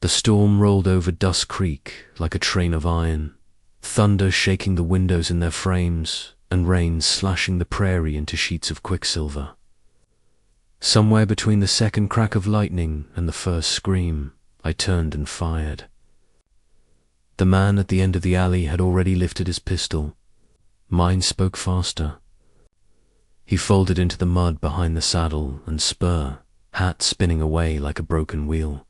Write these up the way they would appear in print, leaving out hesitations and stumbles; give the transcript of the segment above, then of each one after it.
The storm rolled over Dust Creek like a train of iron, thunder shaking the windows in their frames, and rain slashing the prairie into sheets of quicksilver. Somewhere between the second crack of lightning and the first scream, I turned and fired. The man at the end of the alley had already lifted his pistol. Mine spoke faster. He folded into the mud behind the saddle and spur, hat spinning away like a broken wheel.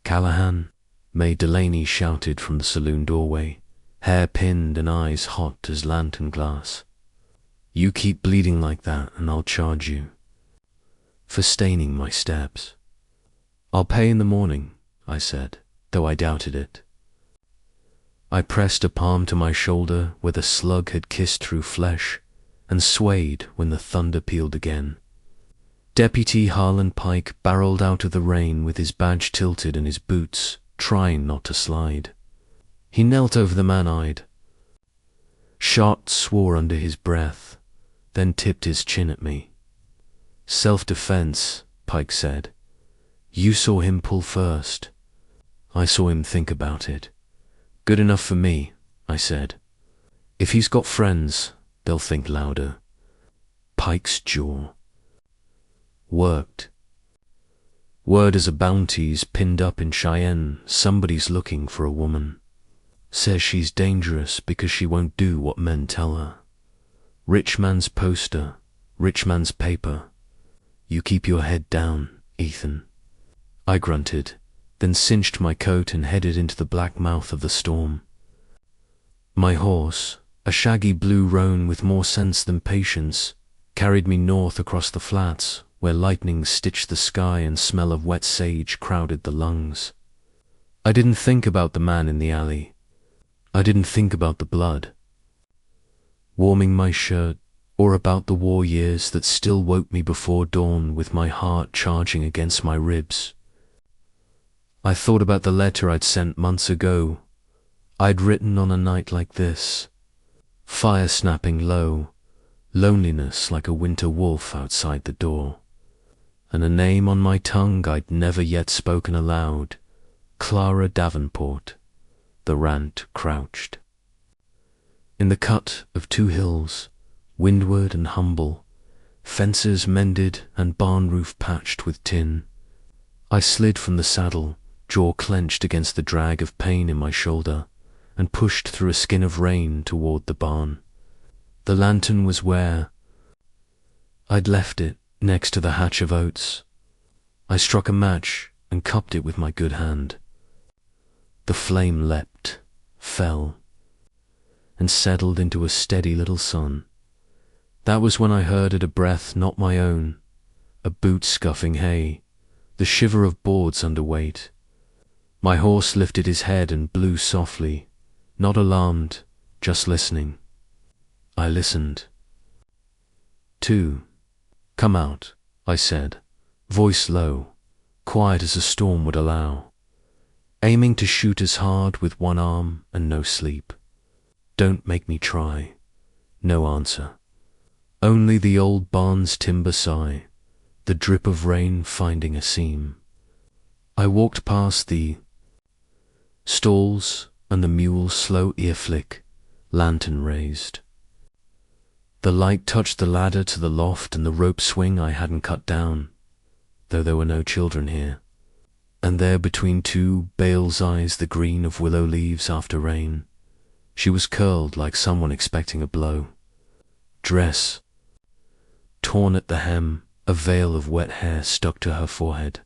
"Callahan," May Delaney shouted from the saloon doorway, hair pinned and eyes hot as lantern glass. "You keep bleeding like that and I'll charge you for staining my steps." "I'll pay in the morning," I said, though I doubted it. I pressed a palm to my shoulder where the slug had kissed through flesh and swayed when the thunder pealed again. Deputy Harlan Pike barreled out of the rain with his badge tilted and his boots, trying not to slide. He knelt over the man-eyed. Shot swore under his breath, then tipped his chin at me. "Self-defense," Pike said. "You saw him pull first. I saw him think about it." "Good enough for me," I said. "If he's got friends, they'll think louder." Pike's jaw worked. "Word as a bounty's pinned up in Cheyenne, somebody's looking for a woman. Says she's dangerous because she won't do what men tell her. Rich man's poster, rich man's paper. You keep your head down, Ethan." I grunted, then cinched my coat and headed into the black mouth of the storm. My horse, a shaggy blue roan with more sense than patience, carried me north across the flats, where lightning stitched the sky and smell of wet sage crowded the lungs. I didn't think about the man in the alley. I didn't think about the blood warming my shirt, or about the war years that still woke me before dawn with my heart charging against my ribs. I thought about the letter I'd sent months ago. I'd written on a night like this. Fire snapping low, loneliness like a winter wolf outside the door, and a name on my tongue I'd never yet spoken aloud, Clara Davenport. The rant crouched. In the cut of two hills, windward and humble, fences mended and barn roof patched with tin, I slid from the saddle, jaw clenched against the drag of pain in my shoulder, and pushed through a skin of rain toward the barn. The lantern was where I'd left it, next to the hatch of oats. I struck a match and cupped it with my good hand. The flame leapt, fell, and settled into a steady little sun. That was when I heard at a breath not my own, a boot scuffing hay, the shiver of boards under weight. My horse lifted his head and blew softly, not alarmed, just listening. I listened. "Two. Come out," I said, voice low, quiet as a storm would allow, aiming to shoot as hard with one arm and no sleep. "Don't make me try." No answer. Only the old barn's timber sigh, the drip of rain finding a seam. I walked past the stalls and the mule's slow ear flick, lantern raised. The light touched the ladder to the loft and the rope swing I hadn't cut down, though there were no children here. And there between two bale's eyes the green of willow leaves after rain. She was curled like someone expecting a blow. Dress torn at the hem, a veil of wet hair stuck to her forehead.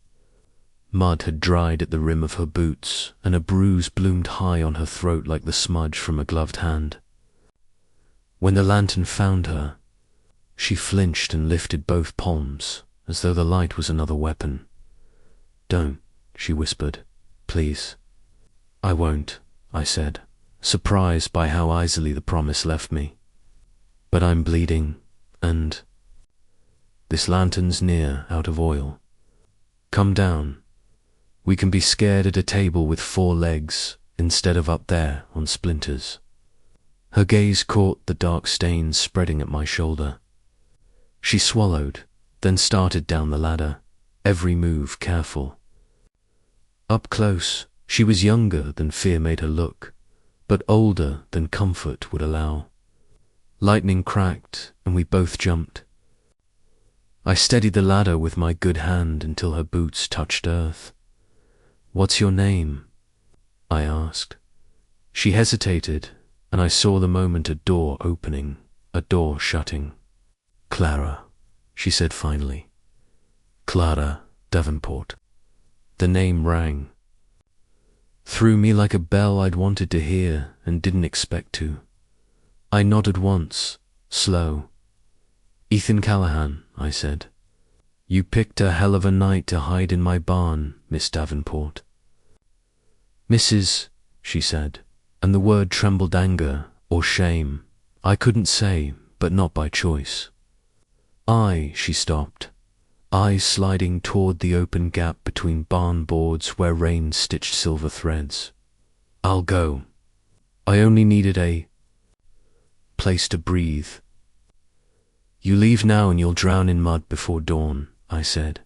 Mud had dried at the rim of her boots, and a bruise bloomed high on her throat like the smudge from a gloved hand. When the lantern found her, she flinched and lifted both palms, as though the light was another weapon. "Don't," she whispered. "Please." "I won't," I said, surprised by how easily the promise left me. "But I'm bleeding, and this lantern's near out of oil. Come down. We can be scared at a table with 4 legs instead of up there on splinters." Her gaze caught the dark stains spreading at my shoulder. She swallowed, then started down the ladder, every move careful. Up close, she was younger than fear made her look, but older than comfort would allow. Lightning cracked, and we both jumped. I steadied the ladder with my good hand until her boots touched earth. "What's your name?" I asked. She hesitated, and I saw the moment a door opening, a door shutting. "Clara," she said finally. "Clara Davenport." The name rang. Through me like a bell I'd wanted to hear and didn't expect to. I nodded once, slow. "Ethan Callahan," I said. "You picked a hell of a night to hide in my barn, Miss Davenport." "Mrs.," she said, and the word trembled anger or shame. I couldn't say, but not by choice. She stopped, eyes sliding toward the open gap between barn boards where rain stitched silver threads. "I'll go. I only needed a place to breathe." "You leave now and you'll drown in mud before dawn," I said.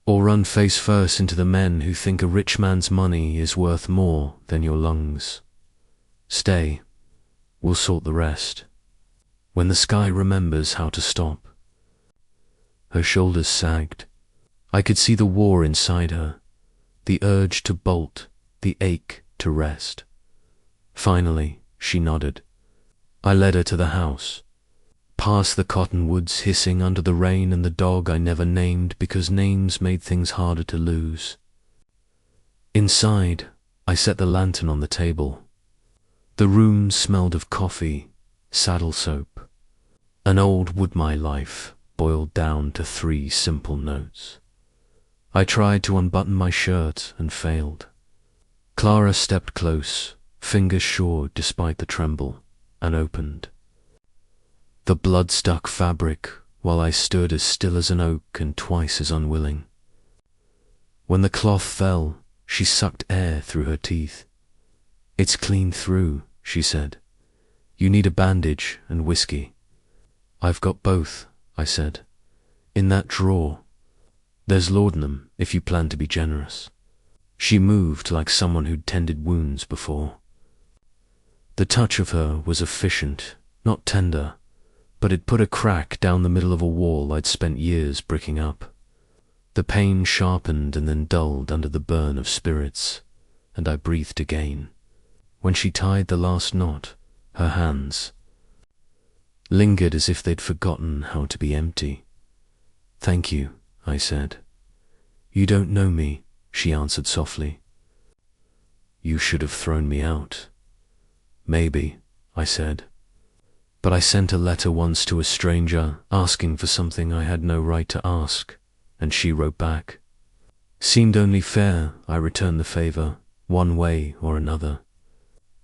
"Or run face first into the men who think a rich man's money is worth more than your lungs. Stay, we'll sort the rest. When the sky remembers how to stop." Her shoulders sagged. I could see the war inside her, the urge to bolt, the ache to rest. Finally, she nodded. I led her to the house, past the cottonwoods hissing under the rain and the dog I never named because names made things harder to lose. Inside, I set the lantern on the table. The room smelled of coffee, saddle soap, an old Would My Life boiled down to 3 simple notes. I tried to unbutton my shirt and failed. Clara stepped close, fingers sure despite the tremble, and opened. The blood-stuck fabric, while I stood as still as an oak and twice as unwilling. When the cloth fell, she sucked air through her teeth. "It's clean through," she said. "You need a bandage and whiskey." "I've got both," I said. "In that drawer. There's laudanum, if you plan to be generous." She moved like someone who'd tended wounds before. The touch of her was efficient, not tender, but it put a crack down the middle of a wall I'd spent years bricking up. The pain sharpened and then dulled under the burn of spirits, and I breathed again. When she tied the last knot, her hands lingered as if they'd forgotten how to be empty. "Thank you," I said. "You don't know me," she answered softly. "You should have thrown me out." "Maybe," I said. "But I sent a letter once to a stranger asking for something I had no right to ask, and she wrote back. Seemed only fair I returned the favor, one way or another."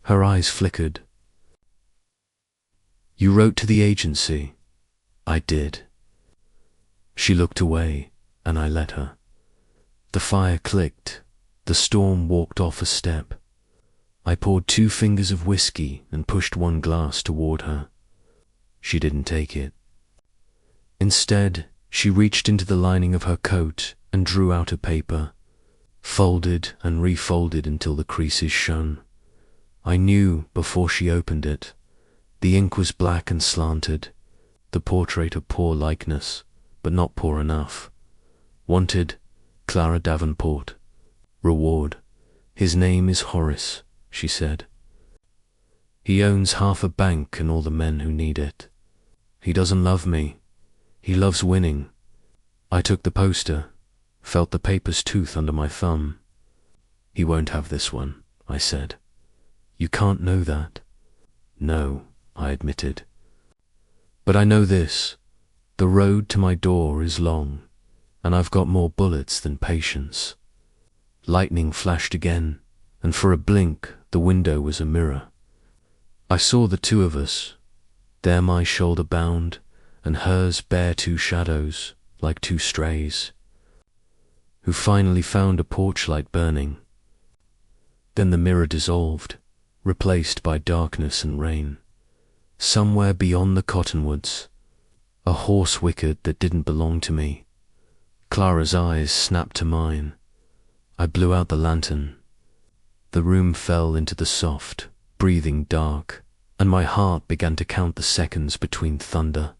Her eyes flickered. "You wrote to the agency?" "I did." She looked away, and I let her. The fire clicked. The storm walked off a step. I poured 2 fingers of whiskey and pushed 1 glass toward her. She didn't take it. Instead, she reached into the lining of her coat and drew out a paper, folded and refolded until the creases shone. I knew before she opened it. The ink was black and slanted, the portrait a poor likeness, but not poor enough. "Wanted, Clara Davenport. Reward. His name is Horace," she said. "He owns half a bank and all the men who need it. He doesn't love me. He loves winning." I took the poster, felt the paper's tooth under my thumb. "He won't have this one," I said. "You can't know that." "No," I admitted. "But I know this. The road to my door is long, and I've got more bullets than patience." Lightning flashed again, and for a blink the window was a mirror. I saw the 2 of us, there my shoulder bound, and hers bare 2 shadows, like 2 strays, who finally found a porch light burning. Then the mirror dissolved, replaced by darkness and rain. Somewhere beyond the cottonwoods, a horse wicket that didn't belong to me. Clara's eyes snapped to mine. I blew out the lantern. The room fell into the soft, breathing dark, and my heart began to count the seconds between thunder